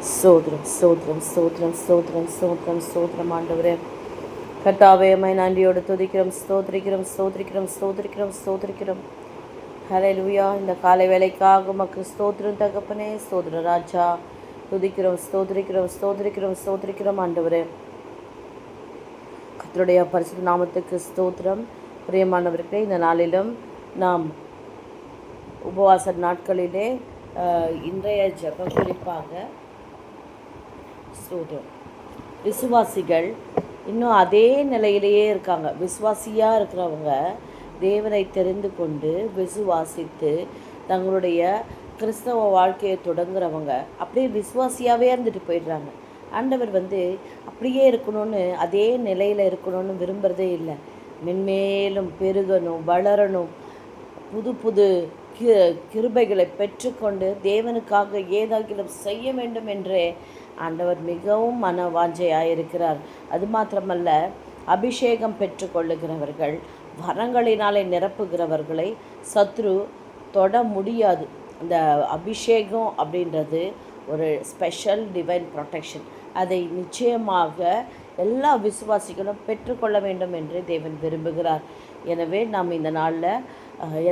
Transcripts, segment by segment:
ஸ்தோத்திரம் ஸ்தோத்திரம் ஸ்தோத்திரம் ஸ்தோத்திரம் ஸ்தோத்திரம் ஸ்தோத்திரம் ஆண்டவரே. கர்த்தாவே, உம்மை நன்றியோடு துதிக்கிறோம், ஸ்தோத்திரிக்கிறோம் ஸ்தோத்திரிக்கிறோம் ஸ்தோத்திரிக்கிறோம் ஸ்தோத்திரிக்கிறோம். ஹல்லேலூயா. இந்த காலை வேலைக்காக உமக்கு ஸ்தோத்திரம் தகப்பனே. ஸ்தோத்திரம் ராஜா. துதிக்கிறோம் ஸ்தோத்திரிக்கிறோம் ஸ்தோத்திரிக்கிறோம் ஸ்தோத்திரிக்கிறோம் ஆண்டவரே. கர்த்தருடைய பரிசுத்த நாமத்துக்கு ஸ்தோத்திரம். பிரியமானவர்களே, இந்த நாளிலும் நாம் உபவாச நாட்களிலே இன்றைய ஜெபம் குறிப்பாக ஸ்தோத்திரம். விசுவாசிகள் இன்னும் அதே நிலையிலேயே இருக்காங்க. விசுவாசியாக இருக்கிறவங்க தேவனை தெரிந்து கொண்டு விசுவாசித்து தங்களுடைய கிறிஸ்தவ வாழ்க்கையை தொடங்குறவங்க அப்படியே விசுவாசியாகவே இருந்துட்டு போயிடுறாங்க. ஆண்டவர் அப்படியே இருக்கணும்னு, அதே நிலையில் இருக்கணும்னு விரும்புகிறதே இல்லை. மென்மேலும் பெருகணும், வளரணும், புது புது கிருபைகளை பெற்றுக்கொண்டு தேவனுக்காக ஏதாகிலும் செய்ய வேண்டும் என்றே ஆண்டவர் மிகவும் மனவாஞ்சையாயிருக்கிறார். அது மாத்திரமல்ல, அபிஷேகம் பெற்றுக்கொள்ளுகிறவர்கள், வரங்களினாலே நிரப்புகிறவர்களை சத்ரு தொட முடியாது. அந்த அபிஷேகம் அப்படின்றது ஒரு ஸ்பெஷல் டிவைன் ப்ரொடெக்ஷன். அதை நிச்சயமாக எல்லா விசுவாசிகளும் பெற்றுக்கொள்ள வேண்டும் என்று தேவன் விரும்புகிறார். எனவே நாம் இந்த நாளில்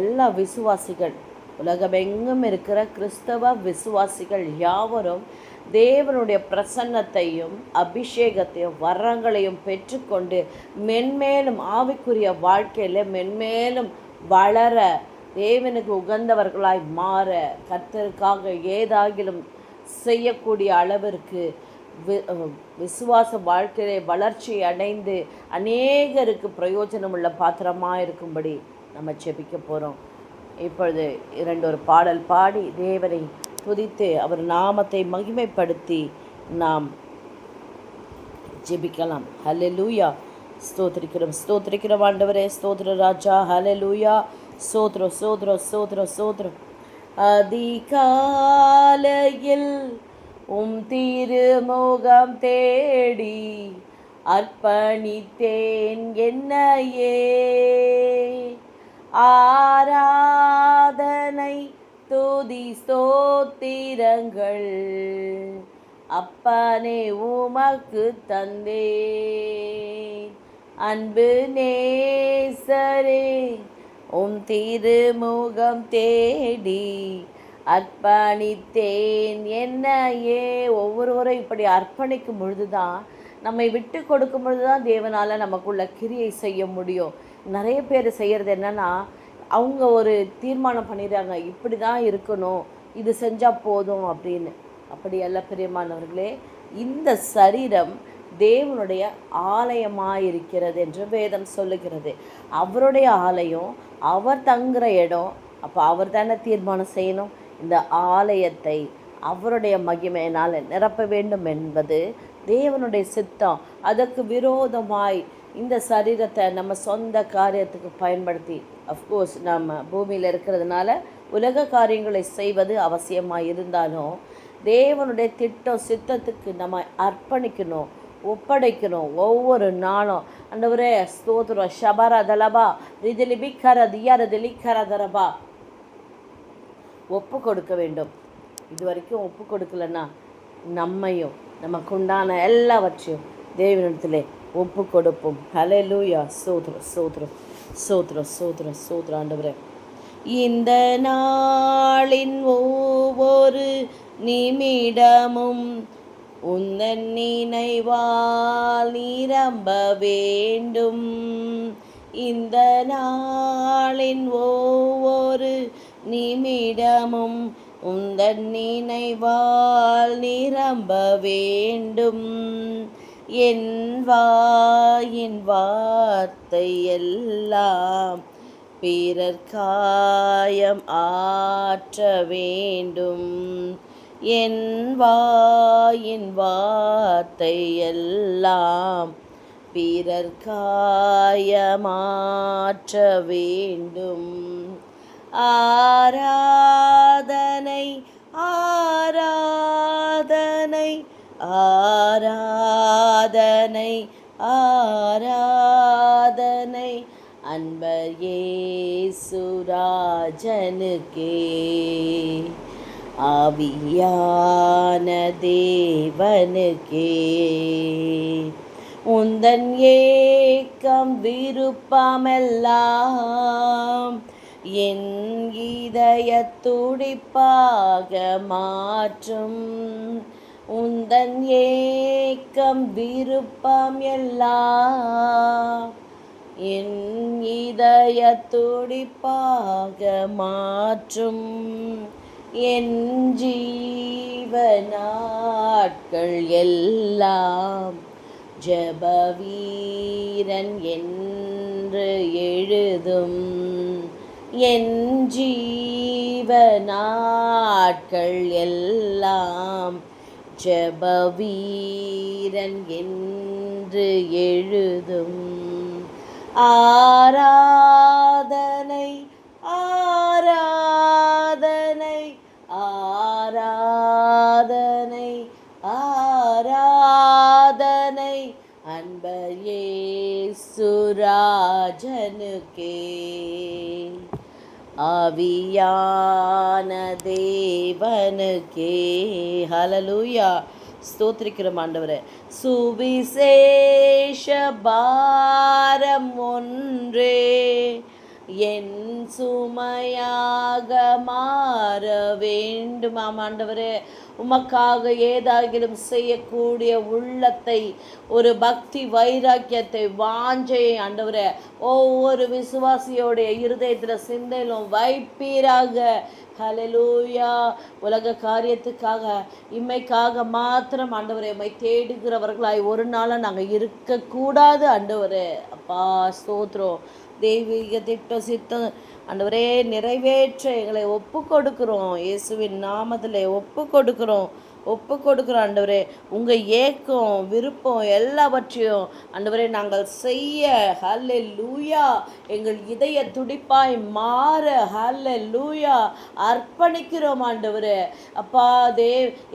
எல்லா விசுவாசிகள், உலகமெங்கும் இருக்கிற கிறிஸ்தவ விசுவாசிகள் யாவரும் தேவனுடைய பிரசன்னத்தையும் அபிஷேகத்தையும் வரங்களையும் பெற்றுக்கொண்டு மென்மேலும் ஆவிக்குரிய வாழ்க்கையில் மென்மேலும் வளர, தேவனுக்கு உகந்தவர்களாய் மாற, கர்த்தருக்காக ஏதாகிலும் செய்யக்கூடிய அளவிற்கு விசுவாச வாழ்க்கையை வளர்ச்சி அடைந்து அநேகருக்கு பிரயோஜனம் உள்ள பாத்திரமாக இருக்கும்படி நம்ம ஜெபிக்க போகிறோம். இப்பொழுது ஒரு பாடல் பாடி தேவனை துதித்து அவர் நாமத்தை மகிமைப்படுத்தி நாம் ஜெபிக்கலாம். ஹல்லேலூயா. ஸ்தோத்திரிக்கிறோம் ஸ்தோத்திரிக்கிறோம் ஆண்டவரே. ஸ்தோத்திர ராஜா. ஹல்லேலூயா. ஸ்தோத்திரம் ஸ்தோத்திரம் ஸ்தோத்திரம் ஸ்தோத்திரம். அதிகாலையில் திருமுகம் தேடி அர்ப்பணித்தேன் என்னையே. ஆராதனை துதி ஸ்தோத்திரங்கள் அப்பனே உமக்கு தந்தேன். அன்பு நேசரே, திருமுகம் தேடி அர்ப்பணித்தேன் என்னையே. ஒவ்வொருவரும் இப்படி அர்ப்பணிக்கும் பொழுது தான், நம்மை விட்டு கொடுக்கும் பொழுது தான் தேவனால் நமக்குள்ள கிரியை செய்ய முடியும். நிறைய பேர் செய்கிறது என்னென்னா, அவங்க ஒரு தீர்மானம் பண்ணிடுறாங்க, இப்படி தான் இருக்கணும், இது செஞ்சால் போதும் அப்படின்னு. அப்படி அல்ல பிரியமானவர்களே. இந்த சரீரம் தேவனுடைய ஆலயமாக இருக்கிறது என்று வேதம் சொல்லுகிறது. அவருடைய ஆலயம், அவர் தங்குற இடம். அப்போ அவர் தானே தீர்மானம் செய்யணும். இந்த ஆலயத்தை அவருடைய மகிமையினால் நிரப்ப வேண்டும் என்பது தேவனுடைய சித்தம். அதற்கு விரோதமாய் இந்த சரீரத்தை நம்ம சொந்த காரியத்துக்கு பயன்படுத்தி, அஃப்கோர்ஸ் நம்ம பூமியில் இருக்கிறதுனால உலக காரியங்களை செய்வது அவசியமாக இருந்தாலும் தேவனுடைய திட்டம் சித்தத்துக்கு நம்ம அர்ப்பணிக்கணும், ஒப்படைக்கணும். ஒவ்வொரு நாளும் ஆண்டவரே ஸ்தோத்திரம் ஷபரா தலபா ரிஜலிபி கர தியாரதிலி கரதரபா ஒப்பு கொடுக்க வேண்டும். இது வரைக்கும் ஒப்பு கொடுக்கலன்னா நம்மையும் நமக்குண்டான எல்லாவற்றையும் தேவனிடத்திலே ஒப்பு கொடுப்போம். ஹல்லேலூயா. ஸ்தோத்திரம் ஸ்தோத்திரம் ஸ்தோத்திரம் ஸ்தோத்திரம் ஸ்தோத்திரம் ஆண்டவரே. இந்த நாளின் ஒவ்வொரு நிமிடமும் உந்தன் நினைவால் நிரம்ப வேண்டும். இந்த நாளின் ஒவ்வொரு நிமிடமும் உந்தன் நினைவால் நிரம்ப வேண்டும். என் வாயின் வார்த்தை எல்லாம் பிறர் காயம் ஆற்ற வேண்டும். என் வாயின் வார்த்தை எல்லாம் பிறர் காயமாற்ற வேண்டும். ஆராதனை ஆராதனை ஆராதனை ஆராதனை அன்பர் இயேசு ராஜனுக்கே. ஆவியான தேவனுக்கே உந்தன் ஏக்கம் விருப்பமெல்லாம் என் இதய துடிப்பாக மாற்றும். உந்தன் ஏக்கம் விருப்பம் எல்லாம் என் இதய துடிப்பாக மாற்றும். என் ஜீவ நாட்கள் எல்லாம் ஜெபவீரன் என்று எழுதும். என் ஜீவ நாட்கள் எல்லாம் ஜெபவீரன் என்று எழுதும். ஆராதனை ஆராதனை ஆராதனை ஆராதனை அன்பர் இயேசுராஜனுக்கே. ஆவியான தேவனுக்கே. ஹல்லேலூயா. ஸ்தோத்திரிக்கிறோம் ஆண்டவரே. சுவிசேஷ பாரம் ஒன்றே என் சுமையாக மாற வேண்டுமாம் ஆண்டவரே. உமக்காக ஏதாகிலும் செய்யக்கூடிய உள்ளத்தை, ஒரு பக்தி வைராக்கியத்தை, வாஞ்சையை ஆண்டவரே ஒவ்வொரு விசுவாசியோடைய இருதயத்தில் சிந்தையிலும் வைப்பீராக. ஹல்லேலூயா. உலக காரியத்துக்காக இம்மைக்காக மாத்திரம் ஆண்டவரே உம்மை தேடுகிறவர்களாய் ஒரு நாளும் நாங்கள் இருக்கக்கூடாது ஆண்டவரே. அப்பா ஸ்தோத்திரம். தெய்வீக திட்ட சித்தம் ஆண்டவரே நிறைவேற்ற எங்களை ஒப்பு கொடுக்குறோம். இயேசுவின் நாமத்தில் ஒப்பு கொடுக்குறோம் ஆண்டவரே. உங்கள் ஏக்கம் விருப்பம் எல்லாவற்றையும் ஆண்டவரே நாங்கள் செய்ய ஹல்லேலூயா எங்கள் இதய துடிப்பாய் மாற ஹல்லேலூயா அர்ப்பணிக்கிறோம் ஆண்டவரே. அப்பா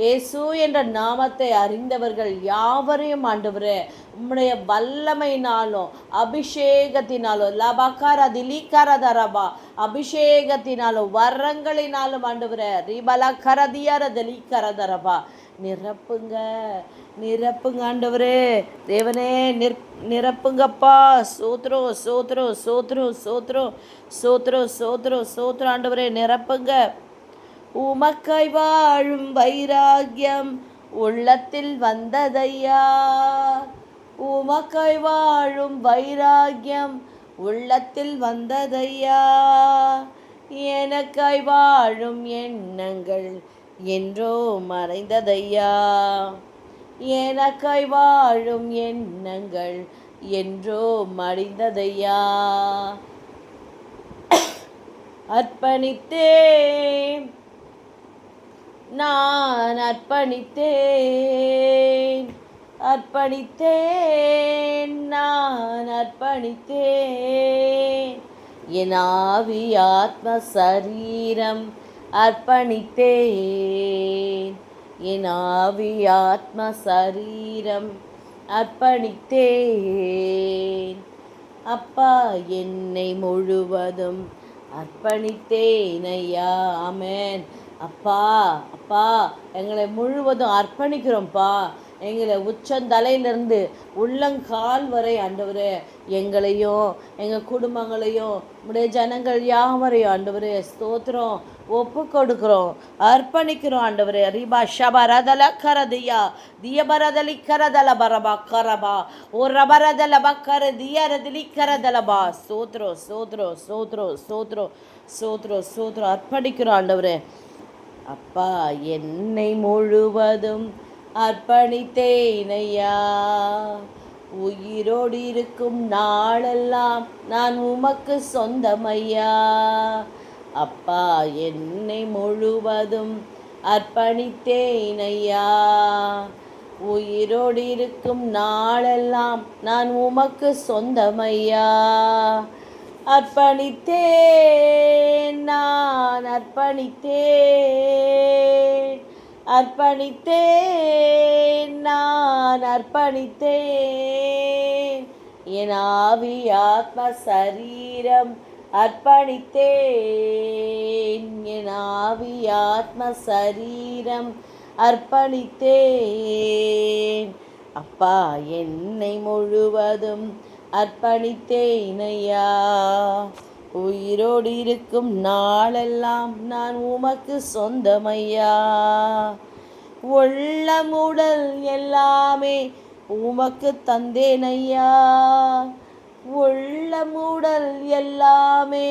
இயேசு என்ற நாமத்தை அறிந்தவர்கள் யாவரையும் ஆண்டவரே உம்முடைய வல்லமையினாலும் அபிஷேகத்தினாலும் லபக்கார திலீக்காரதரபா அபிஷேகத்தினாலும் வரங்களினாலும் ஆண்டவரே ரிபலா கரதியார திலீக்காரதரபா நிரப்புங்க ஆண்டவரே. தேவனே நிரப்புங்கப்பா. சோத்ரம் சோத்ரம் சோத்ரம் சோத்ரம் சோத்ரம் சோத்ரம் சோத்ரம் ஆண்டவரே நிரப்புங்க. உமக்காய் வாழும் வைராக்கியம் உள்ளத்தில் வந்ததையா. உமக்காய் வாழும் வைராக்கியம் உள்ளத்தில் வந்ததையா. எனக்காய் வாழும் எண்ணங்கள் என்றோ மறைந்ததையா. எனக்காய் வாழும் எண்ணங்கள் என்றோ மறைந்ததையா. அர்ப்பணித்தேன் நான் அர்ப்பணித்தேன் நான் அர்ப்பணித்தேன். என் ஆவி ஆத்ம சரீரம் அர்ப்பணித்தேன். என் ஆவி ஆத்ம சரீரம் அர்ப்பணித்தேன். அப்பா என்னை முழுவதும் அர்ப்பணித்தேன் ஐயா. ஆமென். அப்பா எங்களை முழுவதும் அர்ப்பணிக்கிறோம்ப்பா. எங்களை உச்சந்தலையிலிருந்து உள்ளங்கால் வரை ஆண்டவரே எங்களையும் எங்கள் குடும்பங்களையும் உடைய ஜனங்கள் யாவரையும் ஆண்டவரே ஸ்தோத்திரம் ஒப்பு கொடுக்குறோம், அர்ப்பணிக்கிறோம் ஆண்டவரே. ரிபா ஷபரதல கரதியா தியபரதலி கரதல பரபா கரபா ஓ ரபரதல பக்கர தியரதலி கரதலபா. ஸ்தோத்திரம் ஸ்தோத்திரம் ஸ்தோத்திரம் ஸ்தோத்திரம் ஸ்தோத்திரம் ஸ்தோத்திரம் அர்ப்பணிக்கிறோம் ஆண்டவரே. அப்பா என்னை முழுவதும் அர்ப்பணித்தேனையா. உயிரோடு இருக்கும் நாளெல்லாம் நான் உமக்கு சொந்தமையா. அப்பா என்னை முழுவதும் அர்ப்பணித்தேனையா. உயிரோடு இருக்கும் நாளெல்லாம் நான் உமக்கு சொந்தமையா. அர்ப்பணித்தேன் நான் அர்ப்பணித்தேன் நான் அர்ப்பணித்தேன். என் ஆவி ஆத்ம சரீரம் அர்ப்பணித்தேன், என் ஆவி ஆத்ம சரீரம் அர்ப்பணித்தேன். அப்பா, என்னை முழுவதும் அர்ப்பணித்தேன் ஐயா. உயிரோடு இருக்கும் நாளெல்லாம் நான் உமக்கு சொந்தமையா. உள்ளம் உடல் எல்லாமே உமக்கு தந்தேன் ஐயா. உள்ளம் உடல் எல்லாமே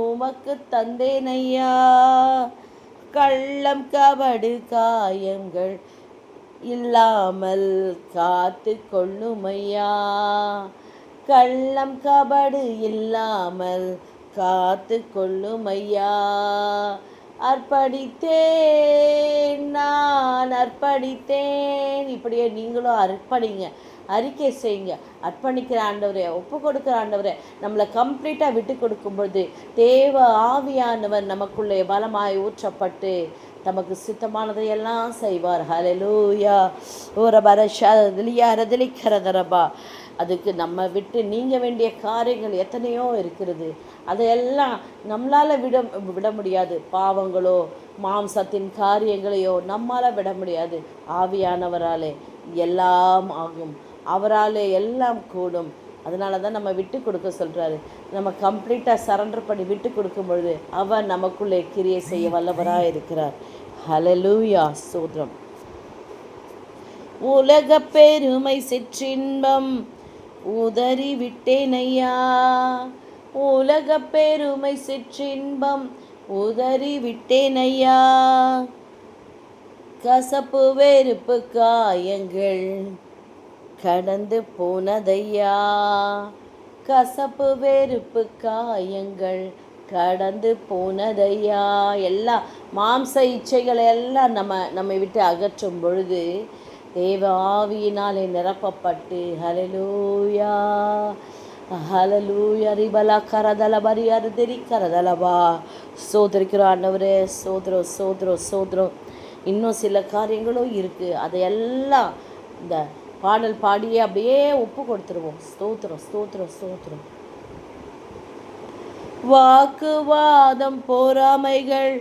உமக்கு தந்தேன் ஐயா. கள்ளம் கபடு காயங்கள் இல்லாமல் காத்து கொள்ளுமையா. கள்ளம் கபடு இல்லாமல் காத்து கொள்ளுமையா. அர்ப்பணித்தேன், நான் அர்ப்பணித்தேன். இப்படியே நீங்களும் அர்ப்பணிங்க, அறிக்கை செய்யுங்க. அர்ப்பணிக்கிற ஆண்டவரே, ஒப்பு கொடுக்குற ஆண்டவரே, நம்மளை கம்ப்ளீட்டாக விட்டு கொடுக்கும்பொழுது தேவ ஆவியானவர் நமக்குள்ளே பலமாய் ஊற்றப்பட்டு தமக்கு சித்தமானதையெல்லாம் செய்வார். ஹல்லேலூயா. ஒரு பரஷலியா ரதலிக்கிறதரபா. அதுக்கு நம்ம விட்டு நீங்க வேண்டிய காரியங்கள் எத்தனையோ இருக்கிறது. அதையெல்லாம் நம்மளால் விட முடியாது. பாவங்களோ மாம்சத்தின் காரியங்களையோ நம்மளால் விட முடியாது. ஆவியானவராலே எல்லாம் ஆகும், அவராலே எல்லாம் கூடும். அதனால தான் நம்ம விட்டு கொடுக்க சொல்கிறாரு. நம்ம கம்ப்ளீட்டாக சரண்டர் பண்ணி விட்டு கொடுக்கும் பொழுது அவர் நமக்குள்ளே கிரியை செய்ய வல்லவராக இருக்கிறார். ஹல்லேலூயா, ஸ்தோத்திரம். உலக பெருமை சிற்றின்பம் உதறி விட்டேனையா. உலக பெருமை சிற்றின்பம் உதறி விட்டேனையா. கசப்பு வெறுப்பு காயங்கள் கடந்து போனதையா. கசப்பு வெறுப்பு காயங்கள் கடந்து போனதையா. எல்லா மாம்ச இச்சைகளை எல்லாம் நம்மை விட்டு அகற்றும் பொழுது தேவ ஆவியினாலே நிரப்பப்பட்டு ஹல்லேலூயா ஹல்லேலூயா ரிபலா கரதல பரியாரு தெரி கரதலபா. சோதரிக்கிறோம் ஆண்டவரே, சோதரம் சோதரம் சோதரம். இன்னும் சில காரியங்களும் இருக்குது. அதையெல்லாம் இந்த பாடல் பாடியே அப்படியே ஒப்பு கொடுத்துருவோம். ஸ்தோத்திரம் ஸ்தோத்திரம் ஸ்தோத்திரம். வாக்குவாதம் பொறாமைகள்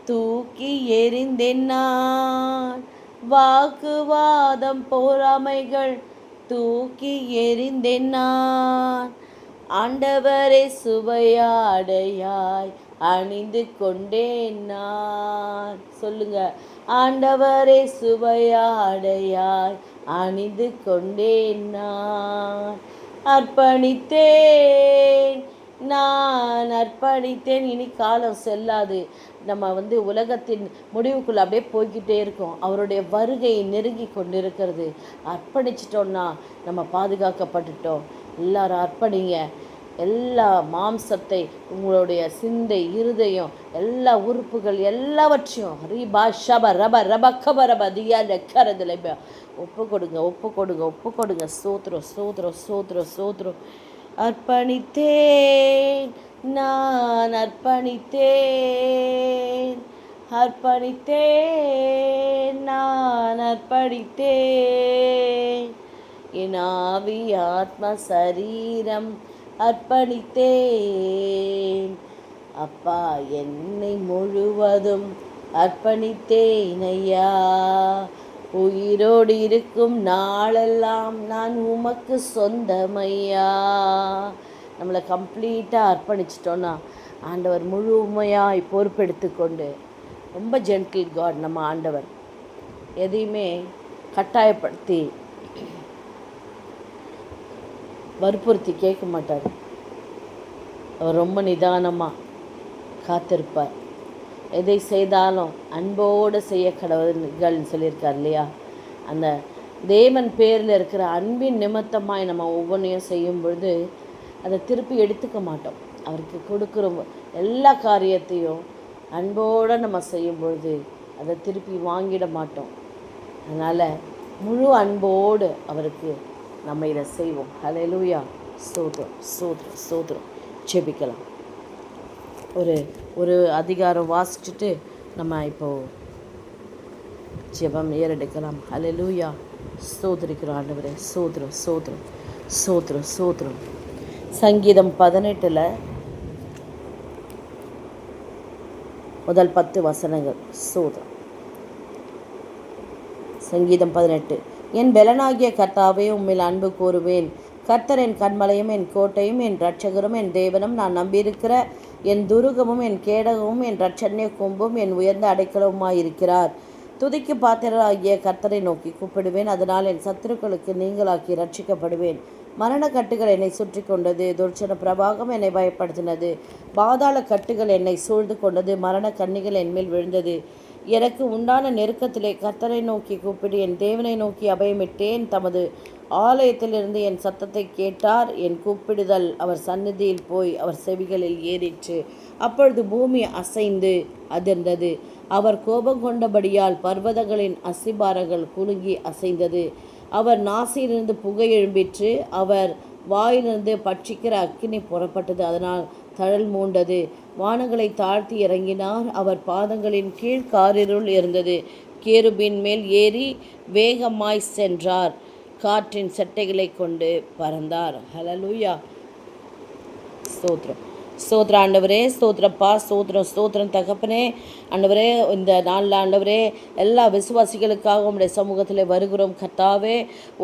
தூக்கி எறிந்தேன் நான். வாக்குவாதம் பொறாமைகள் தூக்கி எறிந்தேன் நான். ஆண்டவரே சுவையாடையாய் அணிந்து கொண்டேன் நான். சொல்லுங்க, ஆண்டவரே சுவையாடையாய் அணிந்து கொண்டேன் நான். அர்ப்பணித்தேன், நான் அர்ப்பணித்தேன். இனி காலம் செல்லாது. நம்ம உலகத்தின் முடிவுக்குள்ளே அப்படியே போய்கிட்டே இருக்கோம். அவருடைய வருகை நெருங்கி கொண்டிருக்கிறது. அர்ப்பணிச்சிட்டோன்னா நம்ம பாதுகாக்கப்பட்டுட்டோம். எல்லாரும் அர்ப்பணிங்க. எல்லா மாம்சத்தை, உங்களுடைய சிந்தை, இருதயம், எல்லா உறுப்புகள் எல்லாவற்றையும் ரீபா ஷப ரப ரப கப ரப தியா நெக்கறதுல ஒப்பு கொடுங்க, ஒப்பு கொடுங்க, ஒப்பு கொடுங்க. சோத்ரம் சோத்ரம் சோத்ரம் சோத்ரம். அர்ப்பணித்தேன், நான் அர்ப்பணித்தேன். அர்ப்பணித்தேன், நான் அர்ப்பணித்தேன். என் ஆவி ஆத்ம சரீரம் அர்ப்பணித்தேன். அப்பா, என்னை முழுவதும் அர்ப்பணித்தேன் ஐயா. உயிரோடு இருக்கும் நாளெல்லாம் நான் உமக்கு சொந்தமையா. நம்மளை கம்ப்ளீட்டாக அர்ப்பணிச்சிட்டோன்னா ஆண்டவர் முழுமையாய் பொறுப்பெடுத்து கொண்டு, ரொம்ப ஜென்டில் காட் நம்ம ஆண்டவர். எதையுமே கட்டாயப்படுத்தி வற்புறுத்தி கேட்க மாட்டார். அவர் ரொம்ப நிதானமாக காத்திருப்பார். எதை செய்தாலும் அன்போடு செய்ய கடவுள்கள்னு சொல்லியிருக்கார் இல்லையா? அந்த தேவன் பேரில் இருக்கிற அன்பின் நிமித்தமாய் நம்ம ஒவ்வொன்றையும் செய்யும் பொழுது அதை திருப்பி எடுத்துக்க மாட்டோம். அவருக்கு கொடுக்குற எல்லா காரியத்தையும் அன்போடு நம்ம செய்யும் பொழுது அதை திருப்பி வாங்கிட மாட்டோம். அதனால் முழு அன்போடு அவருக்கு நம்ம இதை செய்வோம். ஹல்லேலூயா. ஸ்தோத்திரம் ஸ்தோத்திரம் ஸ்தோத்திரம். ஜெபிக்கலாம். ஒரு அதிகாரம் வாசிச்சுட்டு நம்ம இப்போது ஜெபம் ஏறெடுக்கலாம். ஹல்லேலூயா. ஸ்தோத்திரிக்கிறோம் ஆண்டவரே. ஸ்தோத்திரம் ஸ்தோத்திரம் ஸ்தோத்திரம் ஸ்தோத்திரம். சங்கீதம் 18 முதல் 10 வசனங்கள். சோதரம். சங்கீதம் 18. என் பெலனாகிய கர்த்தாவே, உம்மில் அன்பு கூறுவேன். கர்த்தர் என் கண்மலையும் என் கோட்டையும் என் இரட்சகரும் என் தேவனும், நான் நம்பியிருக்கிற என் துருகமும் என் கேடகமும் என் இரட்சண்ய கொம்பும் என் உயர்ந்த அடைக்கலவுமாயிருக்கிறார். துதிக்கு பாத்திரராகிய கர்த்தரை நோக்கி கூப்பிடுவேன். அதனால் என் சத்துருக்களுக்கு நீங்களாக்கி ரட்சிக்கப்படுவேன். மரண கட்டுகள் என்னை சுற்றி கொண்டது, துர்ச்சன பிரபாகம் என்னை பயப்படுத்தினது. பாதாள கட்டுகள் என்னை சூழ்ந்து கொண்டது, மரண கண்ணிகள் என்மேல் விழுந்தது. எனக்கு உண்டான நெருக்கத்திலே கர்த்தரை நோக்கி கூப்பிடு, என் தேவனை நோக்கி அபயமிட்டேன். தமது ஆலயத்திலிருந்து என் சத்தத்தை கேட்டார். என் கூப்பிடுதல் அவர் சந்நிதியில் போய் அவர் செவிகளில் ஏறிற்று. அப்பொழுது பூமி அசைந்து அதிர்ந்தது. அவர் கோபம் கொண்டபடியால் பர்வதங்களின் அசிபாரங்கள் குலுங்கி அசைந்தது. அவர் நாசியிலிருந்து புகை எழும்பிற்று. அவர் வாயிலிருந்து பட்சிக்கிற அக்கினி புறப்பட்டது. அதனால் தழல் மூண்டது. வானங்களை தாழ்த்தி இறங்கினார். அவர் பாதங்களின் கீழ் காரிருள் இருந்தது. கேருபின் மேல் ஏறி வேகமாய் சென்றார். காற்றின் செட்டைகளை கொண்டு பறந்தார். ஹல்லேலூயா. ஸ்தோத்திரம். ஸ்தோத்திரம் ஆண்டவரே. ஸ்தோத்திரப்பா. ஸ்தோத்திரம் தகப்பனே. ஆண்டவரே, இந்த நாளில் ஆண்டவரே எல்லா விசுவாசிகளுக்காக உம்முடைய சமூகத்தில் வருகிறோம் கர்த்தாவே.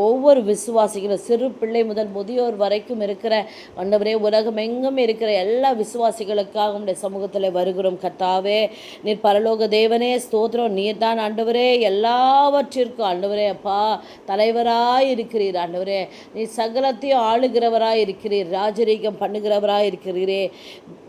ஒவ்வொரு விசுவாசிகளும் சிறு பிள்ளை முதல் முதியோர் வரைக்கும் இருக்கிற ஆண்டவரே, உலகம் எங்கும் இருக்கிற எல்லா விசுவாசிகளுக்காக உம்முடைய சமூகத்தில் வருகிறோம் கர்த்தாவே. நீர் பரலோக தேவனே, ஸ்தோத்திரம். நீர் தான் ஆண்டவரே எல்லாவற்றிற்கும் ஆண்டவரே அப்பா தலைவராய் இருக்கிறீர். ஆண்டவரே, நீர் சகலத்தையும் ஆளுகிறவராய் இருக்கிறீர், ராஜரீகம் பண்ணுகிறவராய் இருக்கிறீரே.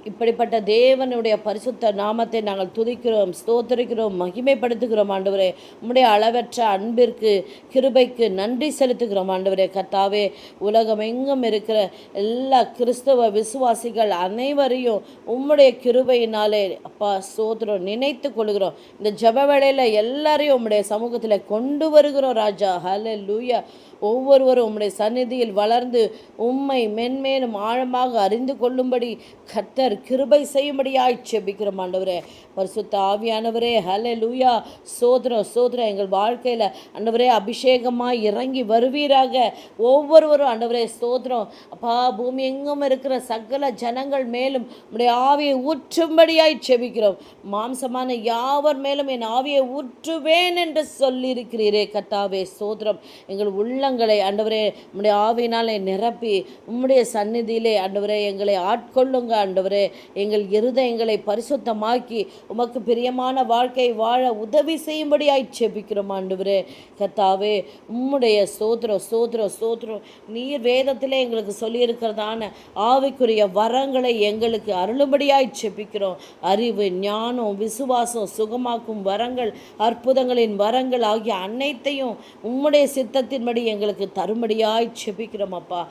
இப்படிப்பட்ட தேவனுடைய பரிசுத்த நாமத்தை நாங்கள் துதிக்கிறோம், ஸ்தோத்திரிக்கிறோம், மகிமைப்படுத்துகிறோம் ஆண்டவரே. உம்முடைய அளவற்ற அன்பிற்கு கிருபைக்கு நன்றி செலுத்துகிறோம் ஆண்டவரே. கர்த்தாவே, உலகம் எங்கும் இருக்கிற எல்லா கிறிஸ்தவ விசுவாசிகள் அனைவரையும் உம்முடைய கிருபையினாலே அப்பா ஸ்தோத்திரம் நினைத்து கொள்கிறோம். இந்த ஜெப வேளையில் எல்லாரையும் உம்முடைய சமூகத்தில் கொண்டு வருகிறோம் ராஜா. ஹல்லேலூயா. ஒவ்வொருவரும் உம்முடைய சந்நிதியில் வளர்ந்து உம்மை மென்மேலும் ஆழமாக அறிந்து கொள்ளும்படி கர்த்தர் கிருபை செய்யும்படியாய் செபிக்கிறோம் ஆண்டவரே. பரிசுத்த ஆவியானவரே, ஹல்லேலூயா. சோதரம் எங்கள் வாழ்க்கையில் ஆண்டவரே அபிஷேகமாய் இறங்கி வருவீராக. ஒவ்வொருவரும் ஆண்டவரே ஸ்தோத்திரம் அப்பா பூமி எங்கும் இருக்கிற சகல ஜனங்கள் மேலும் உம்முடைய ஆவியை ஊற்றும்படியாய் செபிக்கிறோம். மாம்சமான யாவர் மேலும் என் ஆவியை ஊற்றுவேன் என்று சொல்லியிருக்கிறீரே கர்த்தாவே. ஸ்தோத்திரம். எங்கள் உள்ளங்களை ஆண்டவரே உம்முடைய ஆவியினாலே நிரப்பி உம்முடைய சந்நிதியிலே ஆண்டவரே எங்களை ஆட்கொள்ளுங்க ஆண்டவரே. எங்கள் இருதயங்களை பரிசுத்தமாக்கி உமக்கு பிரியமான வாழ்க்கை வாழ உதவி செய்யும்படியாய் செபிக்கிறோம் ஆண்டவரே. கர்த்தாவே, உம்முடைய ஸ்தோத்திரம். நீர் வேதத்திலே எங்களுக்கு சொல்லியிருக்கிறதான ஆவிக்குரிய வரங்களை எங்களுக்கு அருளும்படியாய் செபிக்கிறோம். அறிவு, ஞானம், விசுவாசம், சுகமாக்கும் வரங்கள், அற்புதங்களின் வரங்கள் ஆகிய அனைத்தையும் உம்முடைய சித்தத்தின்படி எங்களுக்கு தரும்படியாய் செபிக்கிறோம் அப்பா.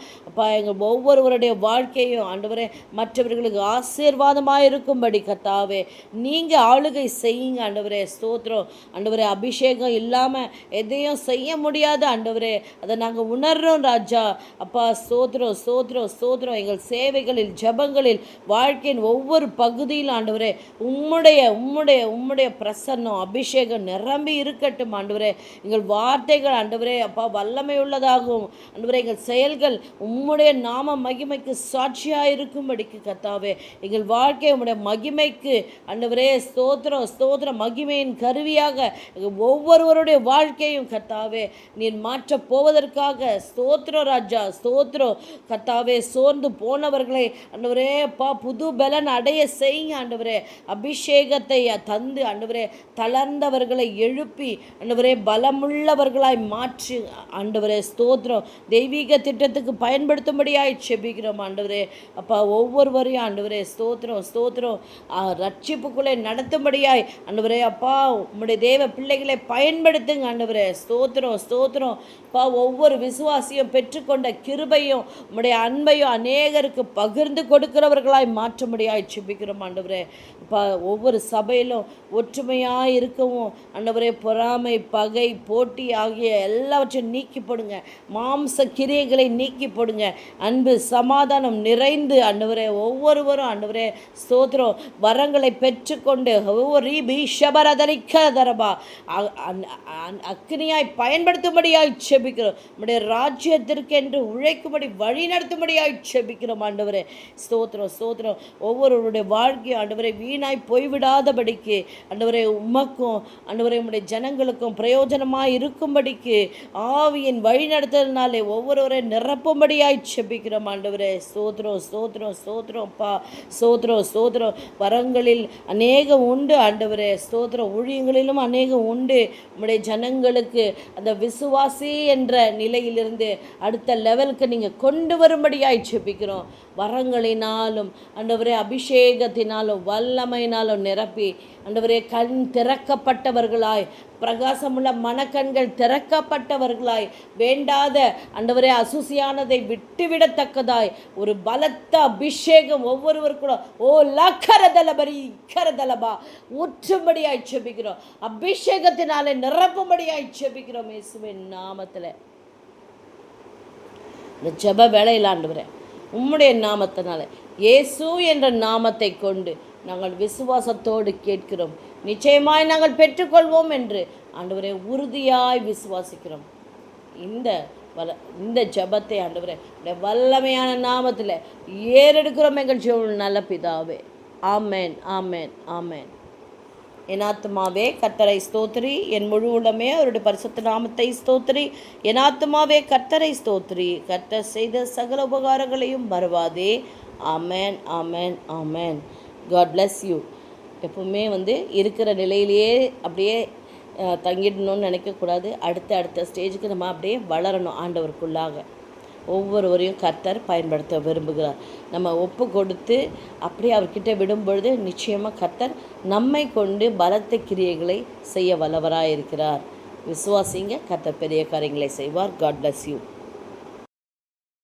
எங்கள் ஒவ்வொருவருடைய வாழ்க்கையும் ஆண்டவரே மற்றவர்களுக்கு ஆசீர்வாதமாக இருக்கும்படி கர்த்தாவே நீங்கள் ஆளுகை செய்யுங்க ஆண்டவரே. ஸ்தோத்திரம் ஆண்டவரே. அபிஷேகம் இல்லாமல் எதையும் செய்ய முடியாது ஆண்டவரே. அதை நாங்கள் உணர்றோம் ராஜா. அப்பா ஸ்தோத்திரம். எங்கள் சேவைகளில், ஜபங்களில், வாழ்க்கையின் ஒவ்வொரு பகுதியில் ஆண்டவரே உம்முடைய பிரசன்னம், அபிஷேகம் நிரம்பி இருக்கட்டும் ஆண்டவரே. எங்கள் வார்த்தைகள் ஆண்டவரே அப்பா வல்லமை உள்ளதாகவும் ஆண்டவரே எங்கள் செயல்கள் உம்முடைய நாம மகிமைக்கு சாட்சியாக இருக்கும்படிக்கு கர்த்தாவே எங்கள் வாழ்க்கை உம்முடைய மகிமைக்கு ஆண்டவரே ஸ்தோத்திரம் மகிமையின் கருவியாக ஒவ்வொருவருடைய வாழ்க்கையும் கர்த்தாவே நீர் மாற்றப் போவதற்காக ஸ்தோத்திரம் ராஜா. ஸ்தோத்திரம் கர்த்தாவே. சோர்ந்து போனவர்களை ஆண்டவரே அப்பா புது பலன் அடைய செய்யுங்க ஆண்டவரே. அபிஷேகத்தை தந்து ஆண்டவரே தளர்ந்தவர்களை எழுப்பி ஆண்டவரே பலமுள்ளவர்களாய் மாற்றி ஆண்டவரே ஸ்தோத்திரம் தெய்வீக திட்டத்துக்கு பயன்படுத்தும்படியாய் செபிக்கிறோம் ஆண்டவரே. அப்பா ஒவ்வொருவரையும் ஆண்டவரே ஸ்தோத்திரம் ரட்சிப்புக்குள்ளே நடத்தும்படியாய் ஆண்டவரே அப்பா உம்முடைய தேவ பிள்ளைகளை பயன்படுத்துங்க ஆண்டவரே. ஸ்தோத்திரம் அப்பா ஒவ்வொரு விசுவாசியும் பெற்றுக்கொண்ட கிருபையும் உம்முடைய அன்பையும் அநேகருக்கு பகிர்ந்து கொடுக்கிறவர்களாய் மாற்றும்படியாய் செபிக்கிறோம் ஆண்டவரே. அப்பா ஒவ்வொரு சபையிலும் ஒற்றுமையாக இருக்கவும் ஆண்டவரே பொறாமை, பகை, போட்டி ஆகிய எல்லாவற்றையும் நீக்கி போடுங்க. மாம்ச கிரியைகளை நீக்கி போடுங்க. அன்பு, சமாதானம் நிறைந்து ஆண்டவரே ஒவ்வொருவரும் ஒவ்வொருவரும் ஆண்டவரே ஸ்தோத்திரம் வரங்களை பெற்றுக்கொண்டு ஷபரதரிக்கதரபா அக்னியாய் பயன்படுத்தும்படியாய் செபிக்கிறோம். நம்முடைய ராஜ்யத்திற்கு என்று உழைக்கும்படி வழி நடத்தும்படியாய் செபிக்கிறோம் ஆண்டவரே. ஸ்தோத்திரம் ஸ்தோத்திரம். ஒவ்வொருவருடைய வாழ்க்கை ஆண்டவரை வீணாய் போய்விடாதபடிக்கு ஆண்டவரை உமக்கும் ஆண்டவரை உம்முடைய ஜனங்களுக்கும் பிரயோஜனமாய் இருக்கும்படிக்கு ஆவியின் வழி நடத்துறதுனாலே ஒவ்வொருவரை நிரப்பும்படியாய் செபிக்கிறோம் ஆண்டவரே. ஸ்தோத்திரம் ஸ்தோத்திரம் ஸ்தோத்திரம்ப்பா. ஸ்தோத்திரம் ஸ்தோத்திரம். வரங்களில் அநேகம் உண்டு ஆண்டவரே. ஸ்தோத்திரம். ஊழியங்களிலும் அநேகம் உண்டு. உம்முடைய ஜனங்களுக்கு அந்த விசுவாசி என்ற நிலையிலிருந்து அடுத்த லெவலுக்கு நீங்கள் கொண்டு வரும்படியாய் செபிக்கிறோம். வரங்களினாலும் ஆண்டவரே அபிஷேகத்தினாலும் வல்லமையினாலும் நிரப்பி ஆண்டவரே கண் திறக்கப்பட்டவர்களாய் பிரகாசமுள்ள மனக்கண்கள் திறக்கப்பட்டவர்களாய் வேண்டாத ஆண்டவரே அசுசியானதை விட்டுவிடத்தக்கதாய் ஒரு பலத்த அபிஷேகம் ஒவ்வொருவருக்கூட லக்கரதலபரி இக்கரதலபா ஊற்றும்படியாய் செபிக்கிறோம். அபிஷேகத்தினாலே நிரப்பும்படியாய் செபிக்கிறோம் இயேசுவின் நாமத்தில். இந்த ஜெப வேளையில் ஆண்டவரே உம்முடைய நாமத்தினால இயேசு என்ற நாமத்தை கொண்டு நாங்கள் விசுவாசத்தோடு கேட்கிறோம். நிச்சயமாய் நாங்கள் பெற்றுக்கொள்வோம் என்று ஆண்டவரே உறுதியாய் விசுவாசிக்கிறோம். இந்த ஜெபத்தை ஆண்டவரே வல்லமையான நாமத்தில் ஏறெடுக்கிறோம் எங்கள் ஜீவன் நல்ல பிதாவே. ஆமேன் ஆமேன் ஆமேன். என் ஆத்துமாவே கர்த்தரை ஸ்தோத்திரி, என் முழு உள்ளமே அவருடைய பரிசுத்த நாமத்தை ஸ்தோத்திரி. என் ஆத்துமாவே கர்த்தரை ஸ்தோத்திரி, கர்த்தர் செய்த சகல உபகாரங்களையும் மறவாதே. ஆமேன் ஆமேன் ஆமேன். God bless you. எப்பவுமே இருக்கிற நிலையிலேயே அப்படியே தங்கிடணும்னு நினைக்கக்கூடாது. அடுத்த ஸ்டேஜுக்கு நம்ம அப்படியே வளரணும் ஆண்டவருக்குள்ளாக. ஒவ்வொருவரையும் கர்த்தர் பயன்படுத்த விரும்புகிறார். நம்ம ஒப்பு கொடுத்து அப்படியே அவர்கிட்ட விடும் பொழுது நிச்சயமாக கர்த்தர் நம்மை கொண்டு பலத்த கிரியைகளை செய்ய வல்லவராக இருக்கிறார். விசுவாசிங்க, கர்த்தர் பெரிய காரியங்களை செய்வார். God bless you.